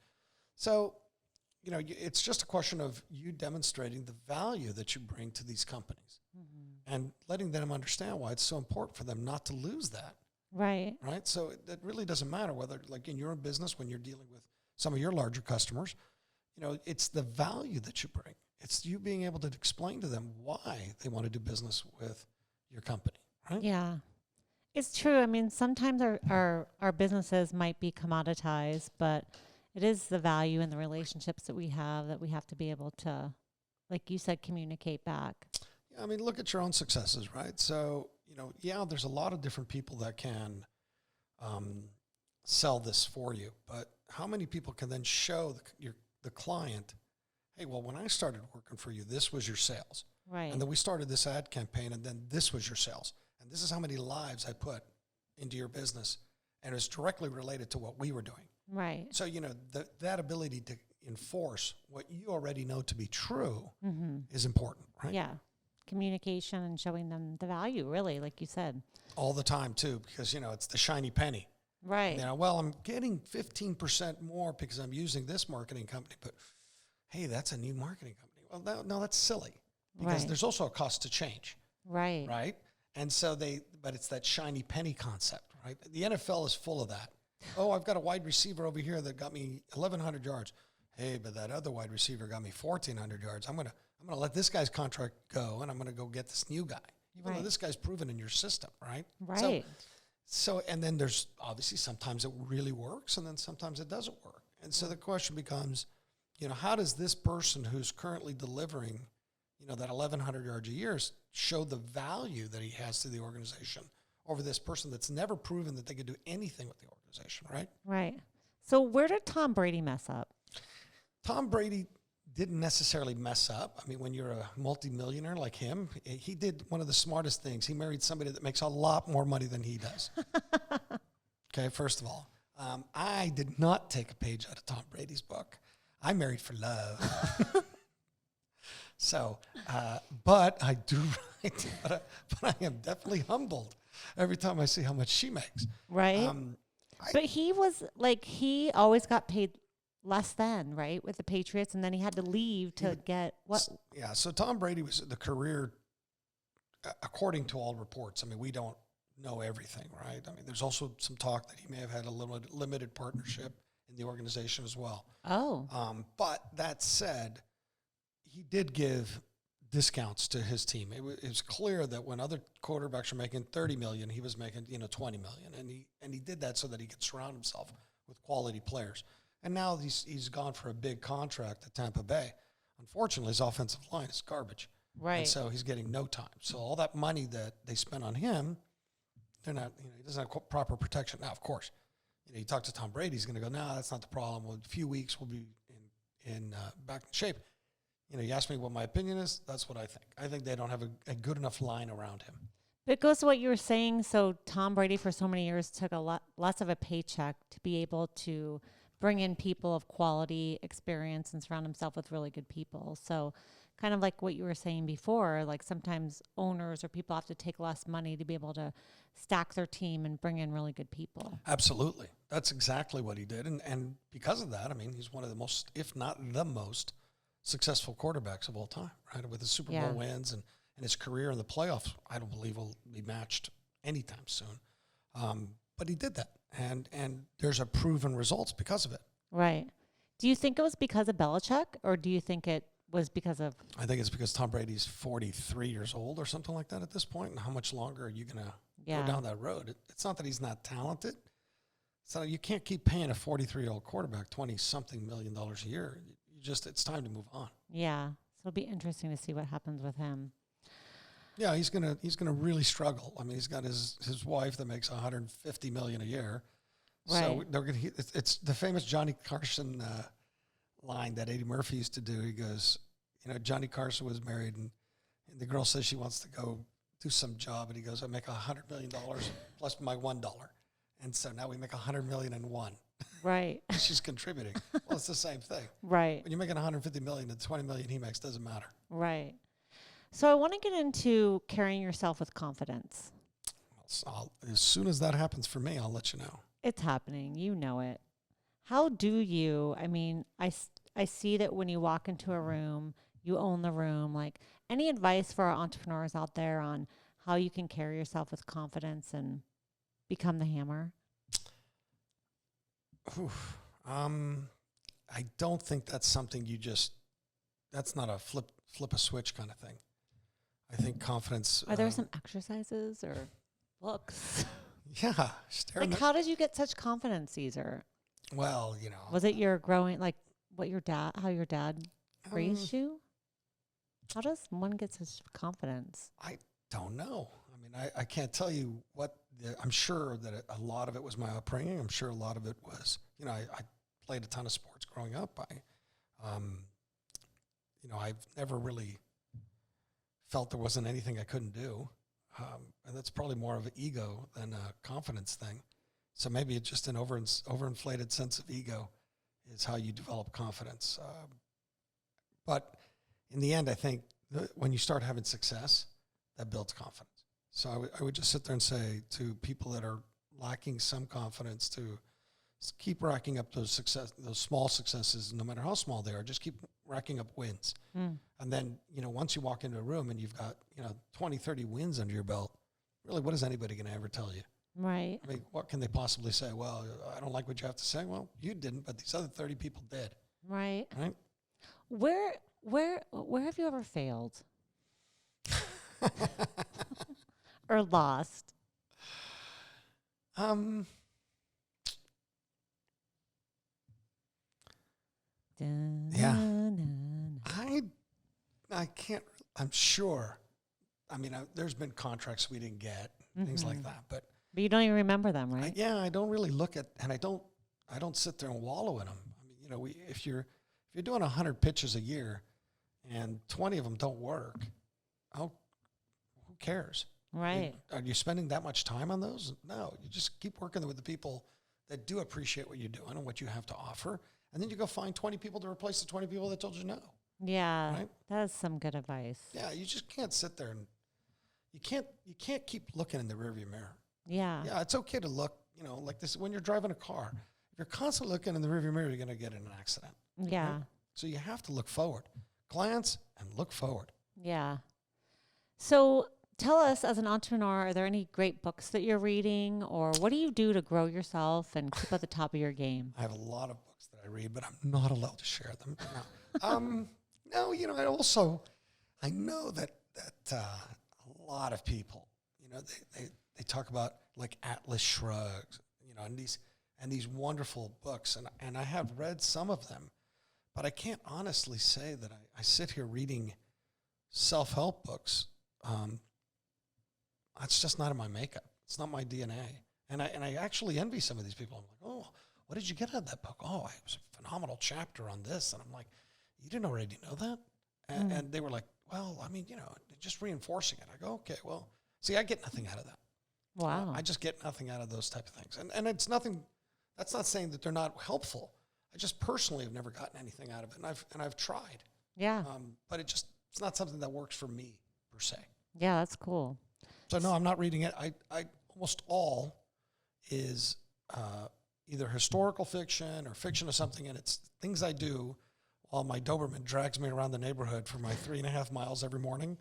So, it's just a question of you demonstrating the value that you bring to these companies and letting them understand why it's so important for them not to lose that. Right. Right. So it really doesn't matter whether, like in your business, when you're dealing with some of your larger customers, it's the value that you bring. It's you being able to explain to them why they want to do business with your company. Right. Yeah. It's true. I mean, sometimes our businesses might be commoditized, but it is the value and the relationships that we have to be able to, like you said, communicate back. Yeah, I mean, look at your own successes, right? So, there's a lot of different people that can sell this for you, but how many people can then show the client, hey, well, when I started working for you, this was your sales. Right. And then we started this ad campaign, and then this was your sales. And this is how many lives I put into your business, and it's directly related to what we were doing. Right. So, that ability to enforce what you already know to be true is important, right? Yeah. Communication and showing them the value, really, like you said. All the time, too, because, it's the shiny penny. Right. Well, I'm getting 15% more because I'm using this marketing company, but, hey, that's a new marketing company. Well, no, that's silly because there's also a cost to change. Right. Right? And so but it's that shiny penny concept, right? The NFL is full of that. Oh, I've got a wide receiver over here that got me 1,100 yards. Hey, but that other wide receiver got me 1,400 yards. I'm gonna let this guy's contract go, and I'm gonna go get this new guy, even though this guy's proven in your system, right? Right. So, and then there's obviously sometimes it really works, and then sometimes it doesn't work. And so the question becomes, how does this person who's currently delivering, that 1,100 yards a year show the value that he has to the organization over this person that's never proven that they could do anything with the organization, right? Right. So where did Tom Brady mess up? Tom Brady didn't necessarily mess up. I mean, when you're a multimillionaire like him, he did one of the smartest things. He married somebody that makes a lot more money than he does. Okay, first of all, I did not take a page out of Tom Brady's book. I married for love. So, but I do write, but I am definitely humbled every time I see how much she makes. Right. But he always got paid less than, right, with the Patriots, and then he had to leave to get what? Yeah, so Tom Brady was the career, according to all reports. I mean, we don't know everything, right? I mean, there's also some talk that he may have had a limited partnership in the organization as well. Oh. But that said, he did give discounts to his team. It was clear that when other quarterbacks were making $30 million, he was making $20 million, and he did that so that he could surround himself with quality players. And now he's gone for a big contract at Tampa Bay. Unfortunately, his offensive line is garbage. Right. And so he's getting no time. So all that money that they spent on him, they're not. He doesn't have proper protection. Now, of course, you talk to Tom Brady, he's going to go, no, that's not the problem. Well, in a few weeks, we'll be in back in shape. You ask me what my opinion is, that's what I think. I think they don't have a good enough line around him. But it goes to what you were saying. So Tom Brady for so many years took lots of a paycheck to be able to bring in people of quality experience and surround himself with really good people. So kind of like what you were saying before, like sometimes owners or people have to take less money to be able to stack their team and bring in really good people. Absolutely. That's exactly what he did. And because of that, I mean, he's one of the most, if not the most, successful quarterbacks of all time, right? With his Super Bowl wins and his career in the playoffs, I don't believe will be matched anytime soon. But he did that, and there's a proven results because of it. Right. Do you think it was because of Belichick, or do you think it was because of... I think it's because Tom Brady's 43 years old or something like that at this point, and how much longer are you going to go down that road? It's not that he's not talented. So you can't keep paying a 43-year-old quarterback $20-something million a year. It's time to move on. Yeah. So it'll be interesting to see what happens with him. Yeah, he's gonna really struggle. I mean, he's got his wife that makes $150 million a year. Right. So they're gonna. It's the famous Johnny Carson line that Eddie Murphy used to do. He goes, Johnny Carson was married, and the girl says she wants to go do some job, and he goes, I make $100 million plus my $1, and so now we make $100 million and one. Right. She's contributing. Well, it's the same thing. Right. When you're making $150 million, the $20 million he makes doesn't matter. Right. So I want to get into carrying yourself with confidence. As soon as that happens for me, I'll let you know. It's happening. You know it. How do you, I mean, I see that when you walk into a room, you own the room. Like, any advice for our entrepreneurs out there on how you can carry yourself with confidence and become the hammer? Oof. I don't think that's something that's not a flip a switch kind of thing. I think confidence. Are there some exercises or books? Yeah. Like, how did you get such confidence, Caesar? Well, Was it your growing, like how your dad raised you? How does one get such confidence? I don't know. I mean, I can't tell you I'm sure that a lot of it was my upbringing. I'm sure a lot of it was, I played a ton of sports growing up. I've never really felt there wasn't anything I couldn't do. And that's probably more of an ego than a confidence thing. So maybe it's just an overinflated sense of ego is how you develop confidence. But in the end, I think when you start having success, that builds confidence. So I would just sit there and say to people that are lacking some confidence to keep racking up those small successes, no matter how small they are, just keep racking up wins. And then, once you walk into a room and you've got, 20, 30 wins under your belt, really, what is anybody going to ever tell you? Right. I mean, what can they possibly say? Well, I don't like what you have to say. Well, you didn't, but these other 30 people did. Right. Right. Where have you ever failed? Or lost? Yeah. I can't, I'm sure. I mean, there's been contracts we didn't get, things like that, but you don't even remember them, right? I don't really look at, and I don't sit there and wallow in them. I mean, if you're doing 100 pitches a year and 20 of them don't work, who cares? Right. I mean, are you spending that much time on those? No, you just keep working with the people that do appreciate what you're doing and what you have to offer. And then you go find 20 people to replace the 20 people that told you no. Yeah. Right? That's some good advice. Yeah. You just can't sit there and you can't keep looking in the rearview mirror. Yeah. Yeah. It's okay to look, like this, when you're driving a car, if you're constantly looking in the rearview mirror, you're going to get in an accident. Yeah. Right? So you have to look forward, glance and look forward. Yeah. So tell us, as an entrepreneur, are there any great books that you're reading, or what do you do to grow yourself and keep at the top of your game? I have a lot of books that I read, but I'm not allowed to share them. No. No, I know that a lot of people, they talk about like Atlas Shrugged, and these wonderful books, and I have read some of them, but I can't honestly say that I sit here reading self-help books. That's just not in my makeup. It's not my DNA. And I actually envy some of these people. I'm like, oh, what did you get out of that book? Oh, it was a phenomenal chapter on this. And I'm like, you didn't already know that? And they were like, well, I mean, just reinforcing it. I go, okay, well, see, I get nothing out of that. Wow. I just get nothing out of those type of things. And it's nothing, that's not saying that they're not helpful. I just personally have never gotten anything out of it. And I've tried. Yeah. But it's not something that works for me per se. Yeah, that's cool. So no, I'm not reading it. I almost all is either historical fiction or fiction of something, and it's things I do while my Doberman drags me around the neighborhood for my 3.5 miles every morning.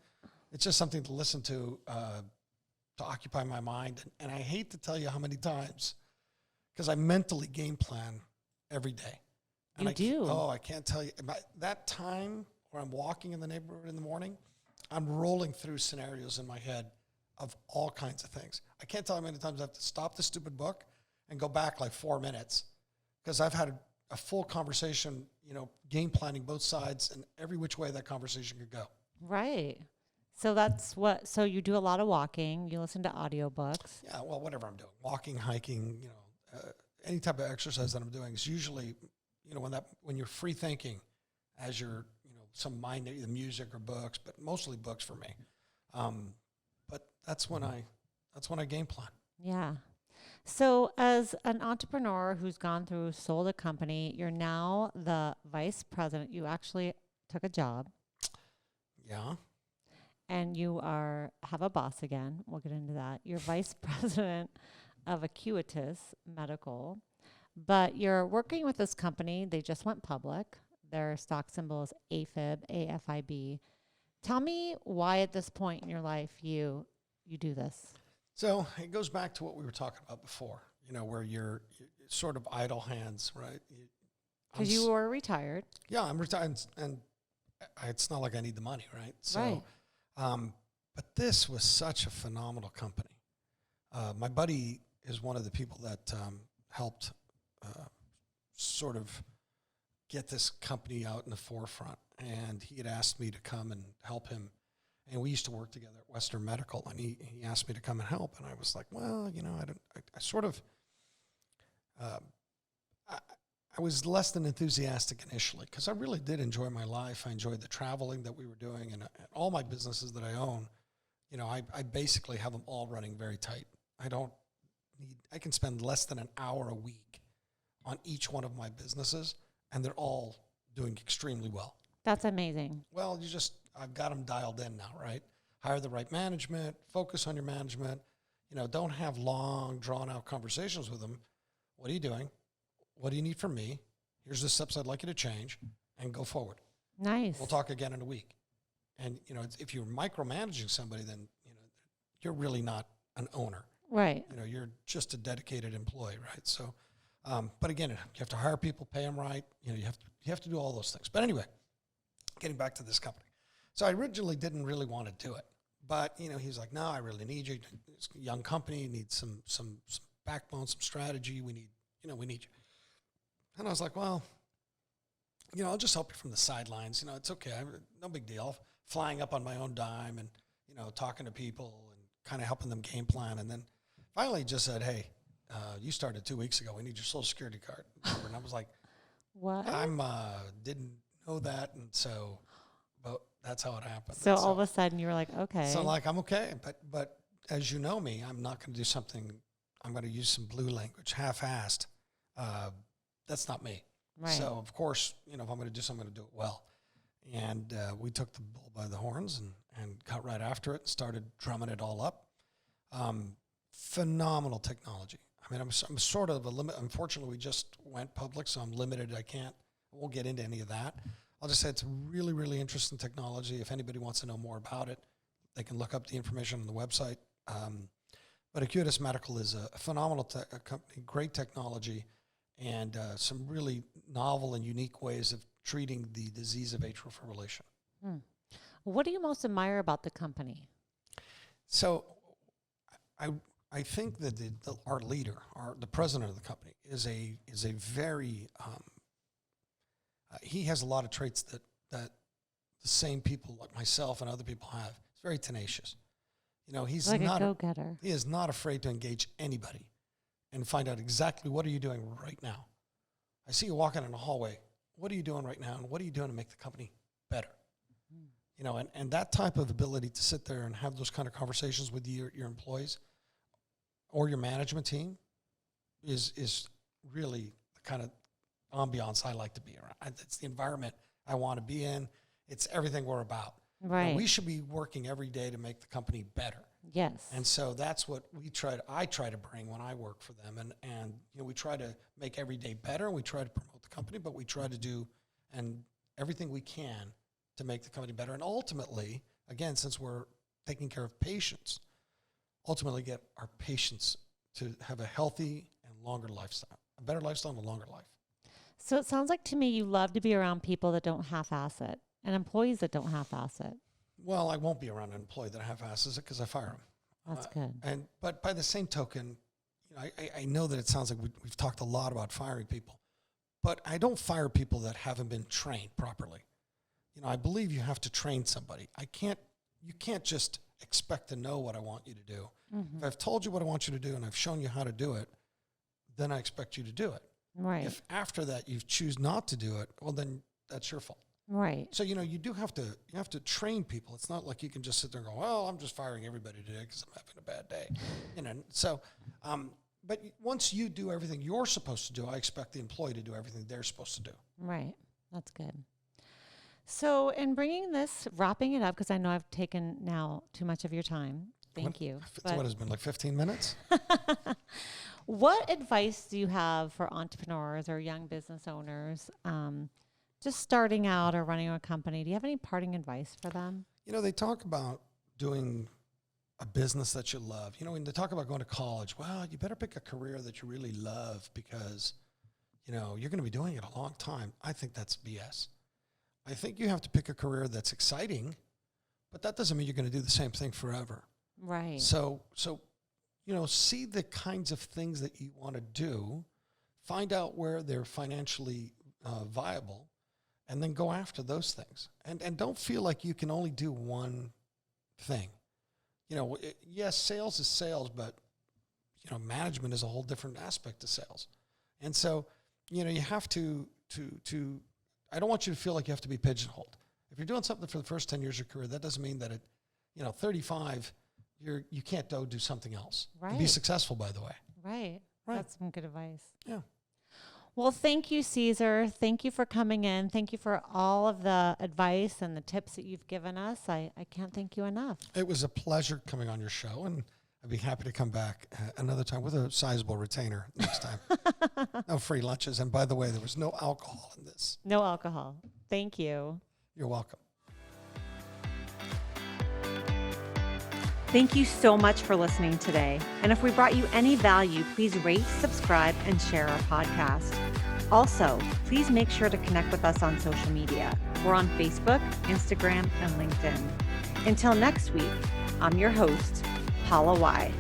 It's just something to listen to occupy my mind. And I hate to tell you how many times, because I mentally game plan every day. And You do? I can't tell you. That time where I'm walking in the neighborhood in the morning, I'm rolling through scenarios in my head of all kinds of things. I can't tell you how many times I have to stop the stupid book and go back like 4 minutes because I've had a full conversation, game planning both sides and every which way that conversation could go. Right. So so you do a lot of walking, you listen to audiobooks. Yeah, well, whatever I'm doing, walking, hiking, any type of exercise that I'm doing is usually, when you're free thinking as you're, some mind, either music or books, but mostly books for me. But that's when I game plan. Yeah. So as an entrepreneur who's sold a company, you're now the vice president. You actually took a job. Yeah. And you have a boss again. We'll get into that. You're vice president of Acuitas Medical, but you're working with this company. They just went public. Their stock symbol is AFIB, AFIB. Tell me why at this point in your life you do this. So it goes back to what we were talking about before, where you're sort of idle hands, right? Because you were retired. Yeah, I'm retired, and it's not like I need the money, right? So, right. But this was such a phenomenal company. My buddy is one of the people that helped sort of get this company out in the forefront, and he had asked me to come and help him. And we used to work together at Western Medical, and he asked me to come and help. And I was like, well, I was less than enthusiastic initially because I really did enjoy my life. I enjoyed the traveling that we were doing, and all my businesses that I own, I basically have them all running very tight. I can spend less than an hour a week on each one of my businesses, and they're all doing extremely well. That's amazing. Well, I've got them dialed in now, right? Hire the right management, focus on your management, don't have long, drawn-out conversations with them. What are you doing? What do you need from me? Here's the steps I'd like you to change, and go forward. Nice. We'll talk again in a week. And, if you're micromanaging somebody, then, you're really not an owner. Right. You're just a dedicated employee, right? So, but again, you have to hire people, pay them right. You have to do all those things. But anyway, getting back to this company. So I originally didn't really want to do it, but he's like, no, I really need you. It's a young company, needs some backbone, some strategy. We need you. And I was like, well, I'll just help you from the sidelines. It's okay, no big deal. Flying up on my own dime and talking to people and kind of helping them game plan. And then finally just said, hey, you started 2 weeks ago. We need your Social Security card. And I was like, what? Didn't know that, and so, but that's how it happened. So all of a sudden you were like, okay. So I'm okay, but as you know me, I'm not going to do something. I'm going to use some blue language, half-assed. That's not me. Right. So of course, if I'm going to do something, I'm going to do it well. And we took the bull by the horns and got right after it and started drumming it all up. Phenomenal technology. I mean, I'm sort of a limit. Unfortunately, we just went public, so I'm limited. I won't get into any of that. I'll just say it's really, really interesting technology. If anybody wants to know more about it, they can look up the information on the website. But Acuitas Medical is a phenomenal company, great technology, and some really novel and unique ways of treating the disease of atrial fibrillation. What do you most admire about the company? So I think that our leader, the president of the company, is a very he has a lot of traits that the same people like myself and other people have. He's very tenacious. He's like not a go-getter. He is not afraid to engage anybody and find out exactly what are you doing right now. I see you walking in the hallway. What are you doing right now, and what are you doing to make the company better? And that type of ability to sit there and have those kind of conversations with your employees or your management team is really the kind of ambiance I like to be around. It's the environment I want to be in. It's everything we're about. Right. We should be working every day to make the company better. Yes. And so that's what I try to bring when I work for them. And we try to make every day better. We try to promote the company, but we try to do everything we can to make the company better. And ultimately, again, since we're taking care of patients, ultimately get our patients to have a healthy and longer lifestyle, a better lifestyle and a longer life. So it sounds like to me you love to be around people that don't half-ass it and employees that don't half-ass it. Well, I won't be around an employee that half-asses it because I fire them. That's good. But by the same token, I know that it sounds like we've talked a lot about firing people, but I don't fire people that haven't been trained properly. I believe you have to train somebody. You can't just expect to know what I want you to do. Mm-hmm. If I've told you what I want you to do and I've shown you how to do it, then I expect you to do it. Right. If after that you choose not to do it, well, then that's your fault. Right. So, you have to train people. It's not like you can just sit there and go, well, I'm just firing everybody today because I'm having a bad day. So, but once you do everything you're supposed to do, I expect the employee to do everything they're supposed to do. Right. That's good. So in wrapping it up, because I know I've taken now too much of your time. Thank you. So what has been like 15 minutes? What advice do you have for entrepreneurs or young business owners just starting out or running a company, do you have any parting advice for them? They talk about doing a business that you love. When they talk about going to college, well, you better pick a career that you really love because, you're going to be doing it a long time. I think that's BS. I think you have to pick a career that's exciting, but that doesn't mean you're going to do the same thing forever. Right. So, see the kinds of things that you want to do, find out where they're financially viable, and then go after those things. And don't feel like you can only do one thing. Yes, sales is sales, but, management is a whole different aspect of sales. And so, you have to I don't want you to feel like you have to be pigeonholed. If you're doing something for the first 10 years of your career, that doesn't mean that at 35, you can't go do something else. Right. And be successful, by the way. Right. That's some good advice. Yeah. Well, thank you, Caesar. Thank you for coming in. Thank you for all of the advice and the tips that you've given us. I can't thank you enough. It was a pleasure coming on your show, and I'd be happy to come back another time with a sizable retainer next time. No free lunches. And by the way, there was no alcohol in this. No alcohol. Thank you. You're welcome. Thank you so much for listening today. And if we brought you any value, please rate, subscribe, and share our podcast. Also, please make sure to connect with us on social media. We're on Facebook, Instagram, and LinkedIn. Until next week, I'm your host, Paula Y.